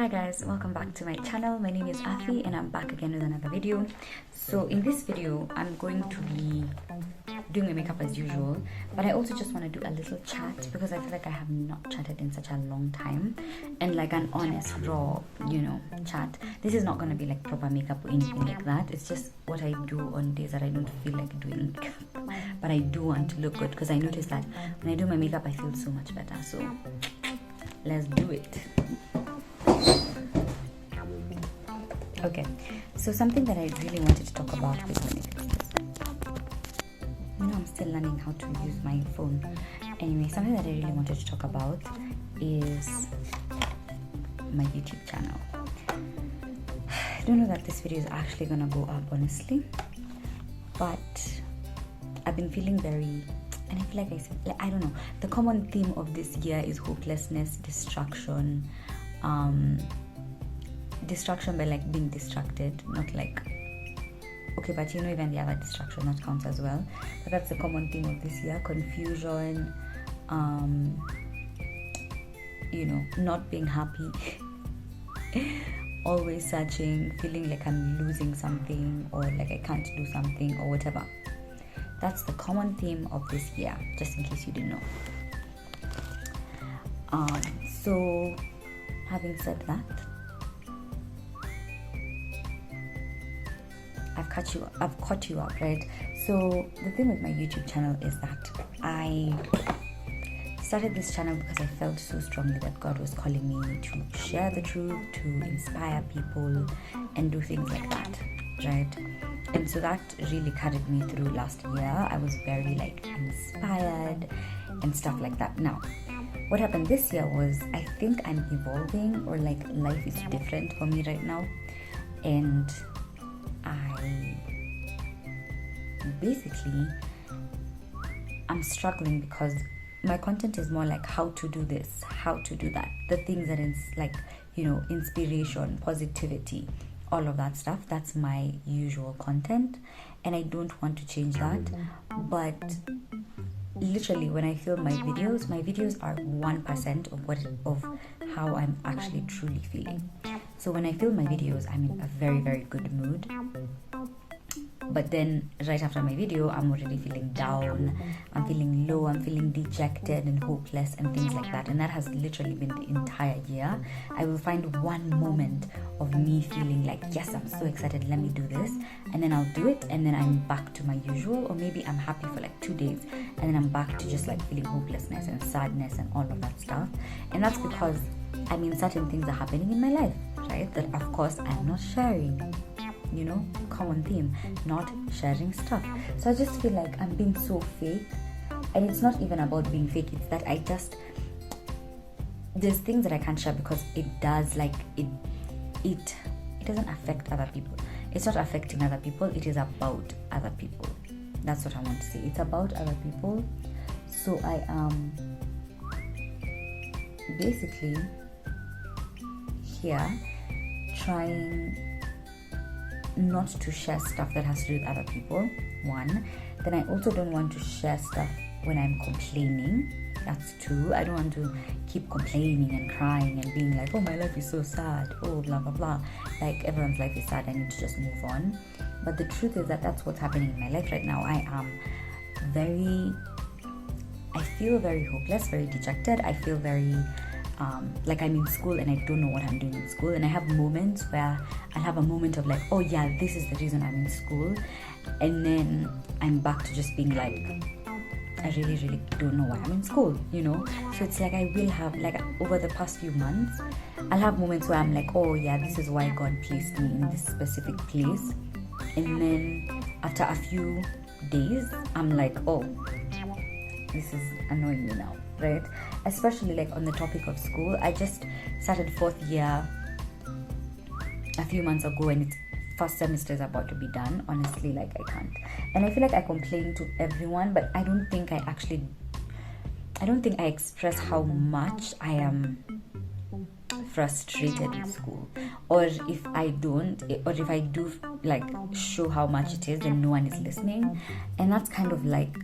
Hi guys, welcome back to my channel. My name is Afi and I'm back again with another video. So in this video I'm going to be doing my makeup as usual, but I also just want to do a little chat because I feel like I have not chatted in such a long time, and like an honest raw chat. This is not going to be like proper makeup or anything like that. It's just what I do on days that I don't feel like doing makeup, but I do want to look good because I noticed that when I do my makeup I feel so much better. So let's do it. Okay, so something that I really wanted to talk about is when it comes to this. I'm still learning how to use my phone. Anyway, something that I really wanted to talk about is my YouTube channel. I don't know that this video is actually gonna go up, honestly, but I've been feeling very, and I feel like I said, I don't know, the common theme of this year is hopelessness, distraction, distraction by like being distracted, not like, okay, but even the other distraction that counts as well, but that's the common theme of this year. Confusion, not being happy, always searching, feeling like I'm losing something or like I can't do something or whatever. That's the common theme of this year, just in case you didn't know. So having said that, I've caught you up, right? So the thing with my YouTube channel is that I started this channel because I felt so strongly that God was calling me to share the truth, to inspire people and do things like that, right? And so that really carried me through last year. I was very like inspired and stuff like that. Now, what happened this year was I think I'm evolving, or like life is different for me right now, and I'm struggling because my content is more like how to do this, how to do that, the things that is like, inspiration, positivity, all of that stuff. That's my usual content and I don't want to change that. But literally when I film my videos are 1% of how I'm actually truly feeling. So when I film my videos, I'm in a very, very good mood. But then right after my video, I'm already feeling down, I'm feeling low, I'm feeling dejected and hopeless and things like that. And that has literally been the entire year. I will find one moment of me feeling like, yes, I'm so excited, let me do this. And then I'll do it and then I'm back to my usual. Or maybe I'm happy for like 2 days and then I'm back to just like feeling hopelessness and sadness and all of that stuff. And that's because, certain things are happening in my life, right? That of course I'm not sharing. Common theme, not sharing stuff. So I just feel like I'm being so fake, and it's not even about being fake, it's that there's things that I can't share because it does like it doesn't affect other people. It's not affecting other people, it is about other people. That's what I want to say. It's about other people. So I am basically here trying not to share stuff that has to do with other people, one. Then I also don't want to share stuff when I'm complaining. That's two. I don't want to keep complaining and crying and being like, oh, my life is so sad, oh, blah blah blah. Like, everyone's life is sad, I need to just move on. But the truth is that that's what's happening in my life right now. I feel very hopeless, very dejected. I feel very like I'm in school and I don't know what I'm doing in school, and I have moments where I'll have a moment of like, oh yeah, this is the reason I'm in school, and then I'm back to just being like, I really, really don't know why I'm in school, So it's like I will have, like, over the past few months, I'll have moments where I'm like, oh yeah, this is why God placed me in this specific place, and then after a few days, I'm like, oh, this is annoying me now, right? Especially like on the topic of school. I just started 4th year a few months ago and its first semester is about to be done. Honestly, like I can't. And I feel like I complain to everyone, but I don't think I express how much I am frustrated with school. Or if I don't, or if I do like show how much it is, then no one is listening. And that's kind of like,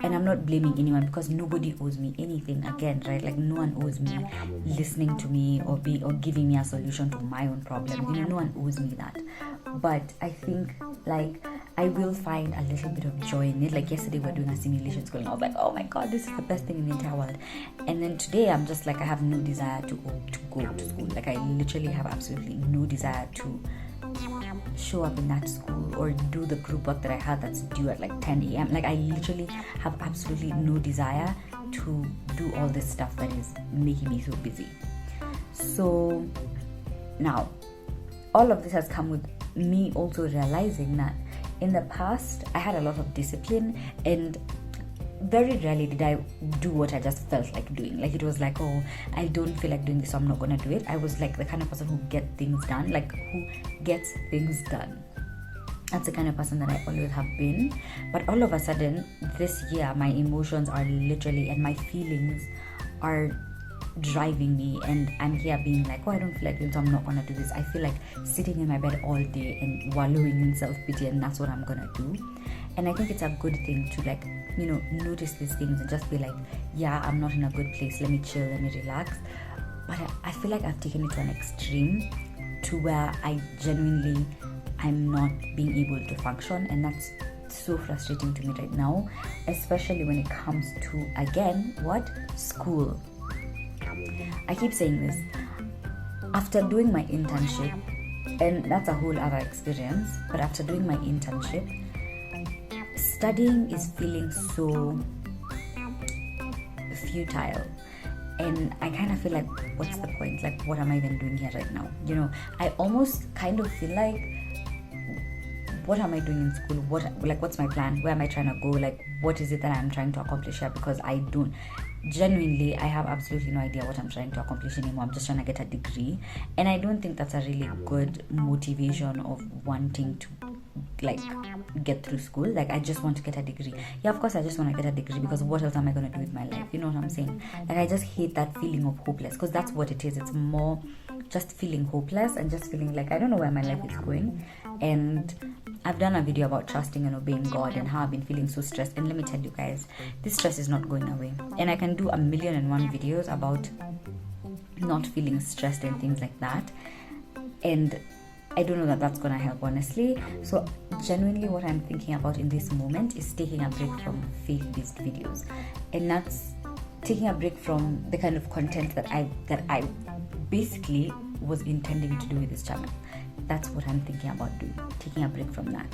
And I'm not blaming anyone because nobody owes me anything again, right? Like no one owes me listening to me or giving me a solution to my own problem. No one owes me that. But I think like I will find a little bit of joy in it. Like yesterday we were doing a simulation school and I was like, oh my god, this is the best thing in the entire world. And then today I'm just like, I have no desire to go to school. Like I literally have absolutely no desire to show up in that school or do the group work that I had that's due at like 10 a.m. Like I literally have absolutely no desire to do all this stuff that is making me so busy. So now all of this has come with me also realizing that in the past I had a lot of discipline and very rarely did I do what I just felt like doing. Like it was like, oh, I don't feel like doing this, so I'm not gonna do it. I was like the kind of person who gets things done. That's the kind of person that I always have been. But all of a sudden this year my emotions are literally and my feelings are driving me, and I'm here being like, oh, I don't feel like doing, so I'm not gonna do this. I feel like sitting in my bed all day and wallowing in self-pity, and that's what I'm gonna do. And I think it's a good thing to like, notice these things and just be like, yeah, I'm not in a good place, let me chill, let me relax. But I feel like I've taken it to an extreme to where I'm not being able to function, and that's so frustrating to me right now, especially when it comes to, again, school. I keep saying this. After doing my internship, and that's a whole other experience, but after doing my internship, studying is feeling so futile. And I kind of feel like, what's the point? Like, what am I even doing here right now? I almost kind of feel like, what am I doing in school? What's my plan? Where am I trying to go? Like, what is it that I'm trying to accomplish here? Because I have absolutely no idea what I'm trying to accomplish anymore. I'm just trying to get a degree. And I don't think that's a really good motivation of wanting to like get through school. Like, I just want to get a degree. Yeah, of course I just want to get a degree, because what else am I going to do with my life? You know what I'm saying? Like, I just hate that feeling of hopeless, because that's what it is. It's more just feeling hopeless and just feeling like I don't know where my life is going. And I've done a video about trusting and obeying God and how I've been feeling so stressed. And let me tell you guys, this stress is not going away. And I can do 1,000,001 videos about not feeling stressed and things like that. And I don't know that that's going to help, honestly. So genuinely what I'm thinking about in this moment is taking a break from faith-based videos. And that's taking a break from the kind of content that I basically was intending to do with this channel. That's what I'm thinking about doing, taking a break from that.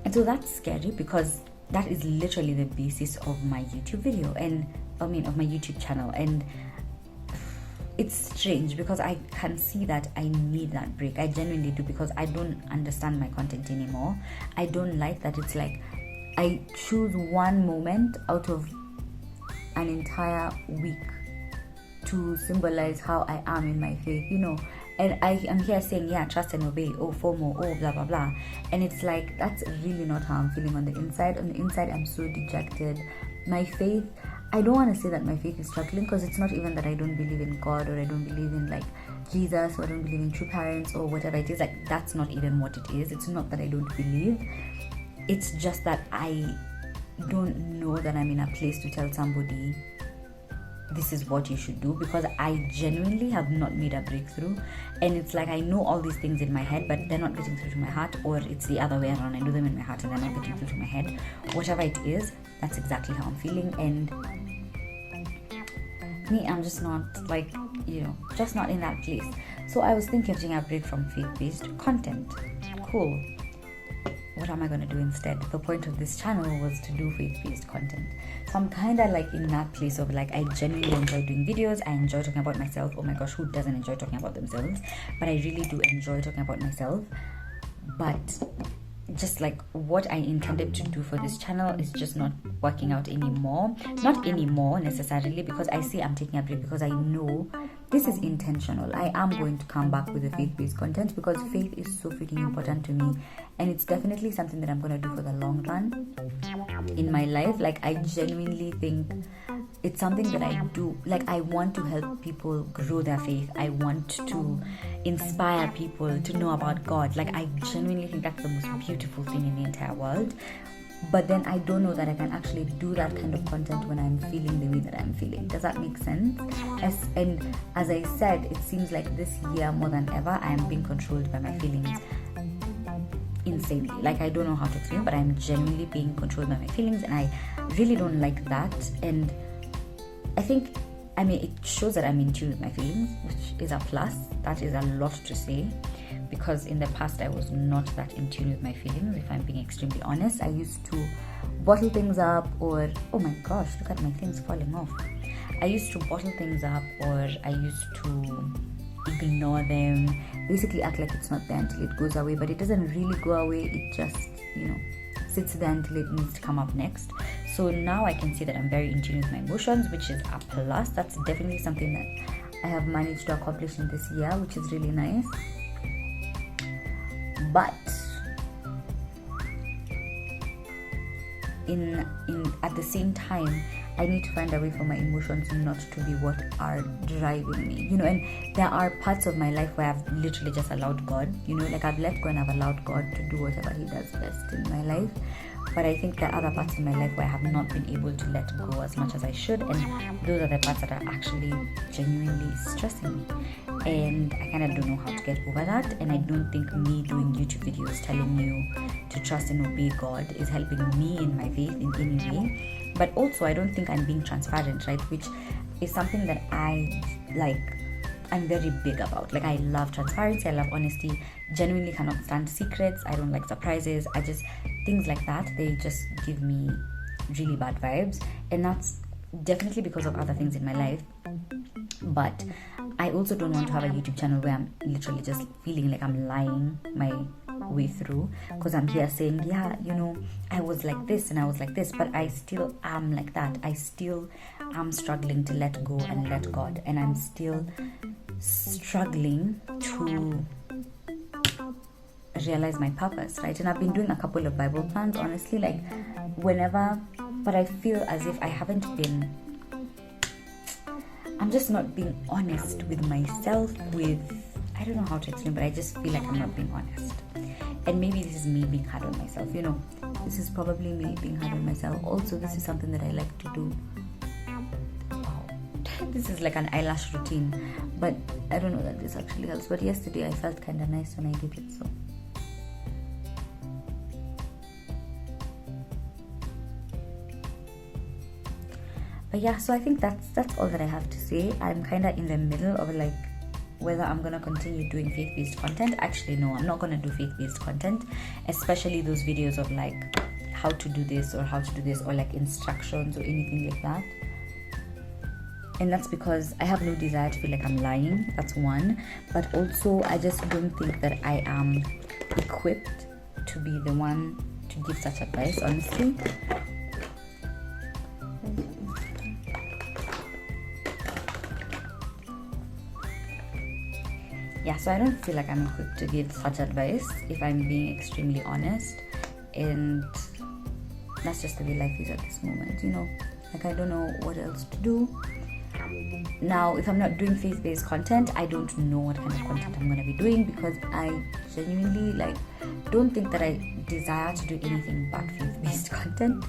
And so that's scary, because that is literally the basis of my YouTube video of my YouTube channel. And it's strange because I can see that I need that break. I genuinely do, because I don't understand my content anymore. I don't like that it's like I choose one moment out of an entire week to symbolize how I am in my faith, and I am here saying, yeah, trust and obey, oh, FOMO, oh, blah, blah, blah. And it's like, that's really not how I'm feeling on the inside. On the inside, I'm so dejected. My faith, I don't want to say that my faith is struggling, because it's not even that I don't believe in God, or I don't believe in like Jesus, or I don't believe in true parents, or whatever it is. Like, that's not even what it is. It's not that I don't believe. It's just that I don't know that I'm in a place to tell somebody this is what you should do, because I genuinely have not made a breakthrough. And it's like I know all these things in my head, but they're not getting through to my heart, or it's the other way around. I know them in my heart and they're not getting through to my head. Whatever it is, that's exactly how I'm feeling. And me, I'm just not like, just not in that place. So I was thinking of taking a break from faith-based content. Cool. What am I going to do instead? The point of this channel was to do faith-based content. So I'm kind of like in that place of like, I genuinely enjoy doing videos. I enjoy talking about myself. Oh my gosh, who doesn't enjoy talking about themselves? But I really do enjoy talking about myself. But just like what I intended to do for this channel is just not working out anymore. Not anymore necessarily, because I say I'm taking a break because I know this is intentional. I am going to come back with the faith-based content, because faith is so freaking important to me, and it's definitely something that I'm going to do for the long run in my life. Like, I genuinely think it's something that I do. Like, I want to help people grow their faith. I want to inspire people to know about God. Like, I genuinely think that's the most beautiful thing in the entire world. but then I don't know that I can actually do that kind of content when I'm feeling the way that I'm feeling. Does that make sense? And as I said, it seems like this year more than ever I am being controlled by my feelings insanely. Like, I don't know how to explain, but I'm genuinely being controlled by my feelings, and I really don't like that. And I think, I mean, it shows that I'm in tune with my feelings, which is a plus. That is a lot to say, because in the past I was not that in tune with my feelings, if I'm being extremely honest. I used to bottle things up, or oh my gosh, look at my things falling off. I used to bottle things up, or I used to ignore them, basically act like it's not there until it goes away, but it doesn't really go away. It just, sits there until it needs to come up next. So now I can see that I'm very in tune with my emotions, which is a plus. That's definitely something that I have managed to accomplish in this year, which is really nice. But in at the same time, I need to find a way for my emotions not to be what are driving me, and there are parts of my life where I've literally just allowed God, like I've let go and I've allowed God to do whatever He does best in my life. But I think there are other parts in my life where I have not been able to let go as much as I should, and those are the parts that are actually genuinely stressing me. And I kind of don't know how to get over that, and I don't think me doing YouTube videos telling you to trust and obey God is helping me in my faith in any way. But also, I don't think I'm being transparent, right? Which is something that I'm very big about. Like, I love transparency, I love honesty, genuinely cannot stand secrets, I don't like surprises, things like that, they just give me really bad vibes. And that's definitely because of other things in my life. But I also don't want to have a YouTube channel where I'm literally just feeling like I'm lying my way through, because I'm here saying, yeah, I was like this and I was like this, but I still am like that. I still am struggling to let go and let God, and I'm still struggling to realize my purpose, right? And I've been doing a couple of Bible plans, honestly, like whenever, but I feel as if I'm just not being honest with myself, I don't know how to explain, but I just feel like I'm not being honest. And maybe this is me being hard on myself, this is probably me being hard on myself. Also, this is something that I like to do. Wow. This is like an eyelash routine, but I don't know that this actually helps. But yesterday I felt kind of nice when I did it, so. But yeah, so I think that's all that I have to say. I'm kind of in the middle of like whether I'm going to continue doing faith-based content. Actually, no, I'm not going to do faith-based content, especially those videos of like how to do this or how to do this, or like instructions or anything like that. And that's because I have no desire to feel like I'm lying. That's one. But also, I just don't think that I am equipped to be the one to give such advice, honestly. Yeah, so I don't feel like I'm equipped to give such advice, if I'm being extremely honest. And that's just the way life is at this moment, like I don't know what else to do. Now, if I'm not doing faith-based content, I don't know what kind of content I'm going to be doing, because I genuinely don't think that I desire to do anything but faith-based content.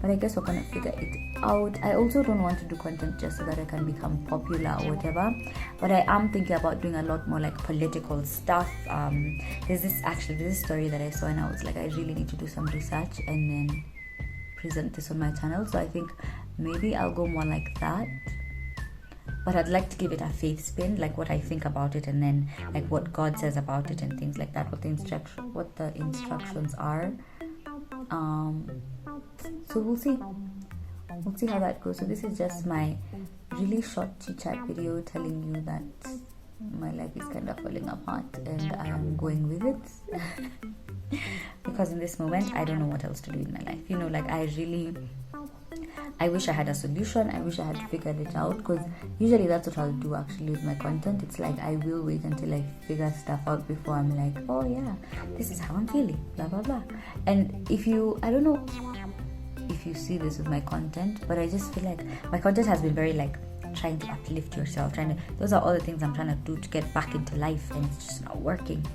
But I guess we're going to figure it out. I also don't want to do content just so that I can become popular or whatever, but I am thinking about doing a lot more like political stuff. There's this story that I saw, and I was like, I really need to do some research and then present this on my channel. So I think maybe I'll go more like that. But I'd like to give it a faith spin, like what I think about it, and then like what God says about it and things like that, what the instructions are. So we'll see how that goes. So this is just my really short chit-chat video telling you that my life is kind of falling apart and I am going with it. Because in this moment I don't know what else to do in my life. I wish I had a solution. I wish I had figured it out, because usually that's what I'll do actually with my content. It's like I will wait until I figure stuff out before I'm like, oh yeah, this is how I'm feeling, blah blah blah. And I don't know if you see this with my content, but I just feel like my content has been very like trying to uplift yourself, those are all the things I'm trying to do to get back into life, and it's just not working.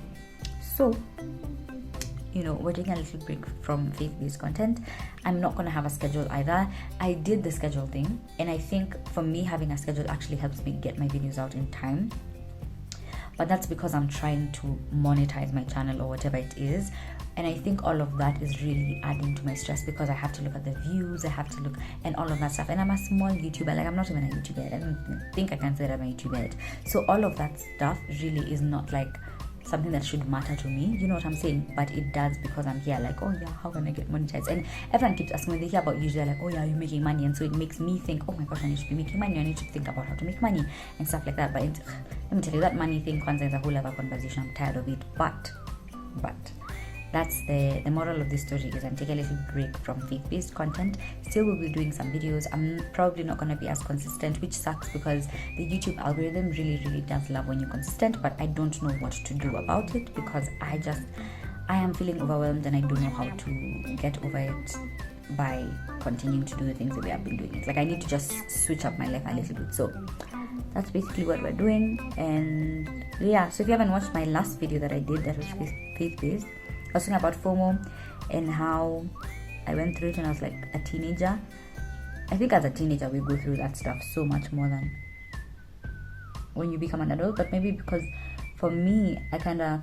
So we're taking a little break from faith-based content. I'm not going to have a schedule either. I did the schedule thing, and I think for me, having a schedule actually helps me get my videos out in time. But that's because I'm trying to monetize my channel or whatever it is. And I think all of that is really adding to my stress, because I have to look at the views, I have to look, and all of that stuff. And I'm a small YouTuber, like I'm not even a YouTuber. I don't think I can say that I'm a YouTuber. So all of that stuff really is not like something that should matter to me, you know what I'm saying? But it does, because I'm here like, oh yeah, how can I get monetized? And everyone keeps asking, when they hear about you, they're like, oh yeah, you're making money. And so it makes me think, oh my gosh, I need to be making money. I need to think about how to make money and stuff like that. But let me tell you, that money thing is a whole other conversation. I'm tired of it. But that's the moral of this story, is I'm taking a little break from faith-based content. Still will be doing some videos. I'm probably not going to be as consistent, which sucks, because the YouTube algorithm really does love when you're consistent, but I don't know what to do about it, because I am feeling overwhelmed, and I don't know how to get over it by continuing to do the things the way I've been doing it. Like, I need to just switch up my life a little bit. So that's basically what we're doing. And yeah, so if you haven't watched my last video that I did that was faith-based, I was talking about FOMO and how I went through it when I was like a teenager. I think as a teenager we go through that stuff so much more than when you become an adult. But maybe because for me, I kind of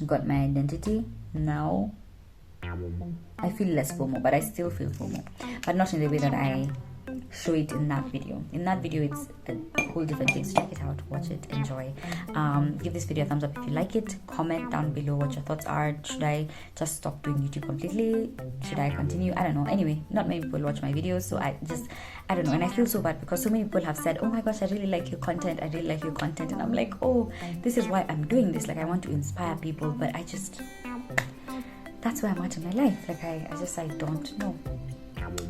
got my identity now. I feel less FOMO, but I still feel FOMO, but not in the way that I show it in that video. In that video, it's a whole different thing. So check it out, watch it, enjoy. Give this video a thumbs up if you like it. Comment down below what your thoughts are. Should I just stop doing YouTube completely? Should I continue? I don't know. Anyway, not many people watch my videos, so I don't know. And I feel so bad, because so many people have said, oh my gosh, I really like your content, and I'm like, oh, this is why I'm doing this. Like, I want to inspire people, but that's where I'm at in my life. Like, I don't know.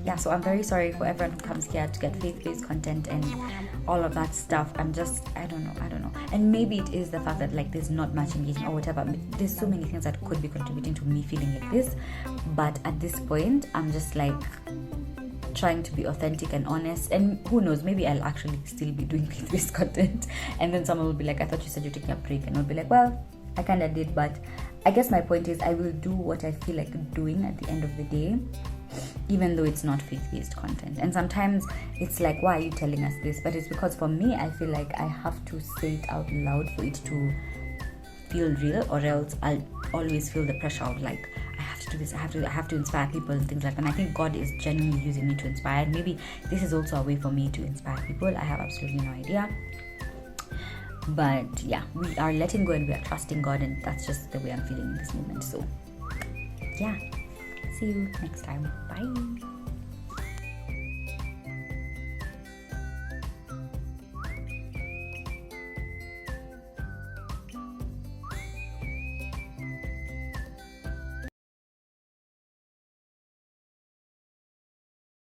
Yeah, so I'm very sorry for everyone who comes here to get faith-based content and all of that stuff. I don't know. And maybe it is the fact that like there's not much engagement or whatever. There's so many things that could be contributing to me feeling like this. But at this point, I'm just like trying to be authentic and honest. And who knows, maybe I'll actually still be doing faith-based content. And then someone will be like, I thought you said you're taking a break. And I'll be like, well, I kind of did. But I guess my point is I will do what I feel like doing at the end of the day, even though it's not faith-based content. And sometimes it's like, why are you telling us this? But it's because for me, I feel like I have to say it out loud for it to feel real, or else I'll always feel the pressure of like, I have to do this, I have to inspire people and things like that. And I think God is genuinely using me to inspire. Maybe this is also a way for me to inspire people. I have absolutely no idea. But yeah, we are letting go and we are trusting God, and that's just the way I'm feeling in this moment. So yeah, see you next time. Bye.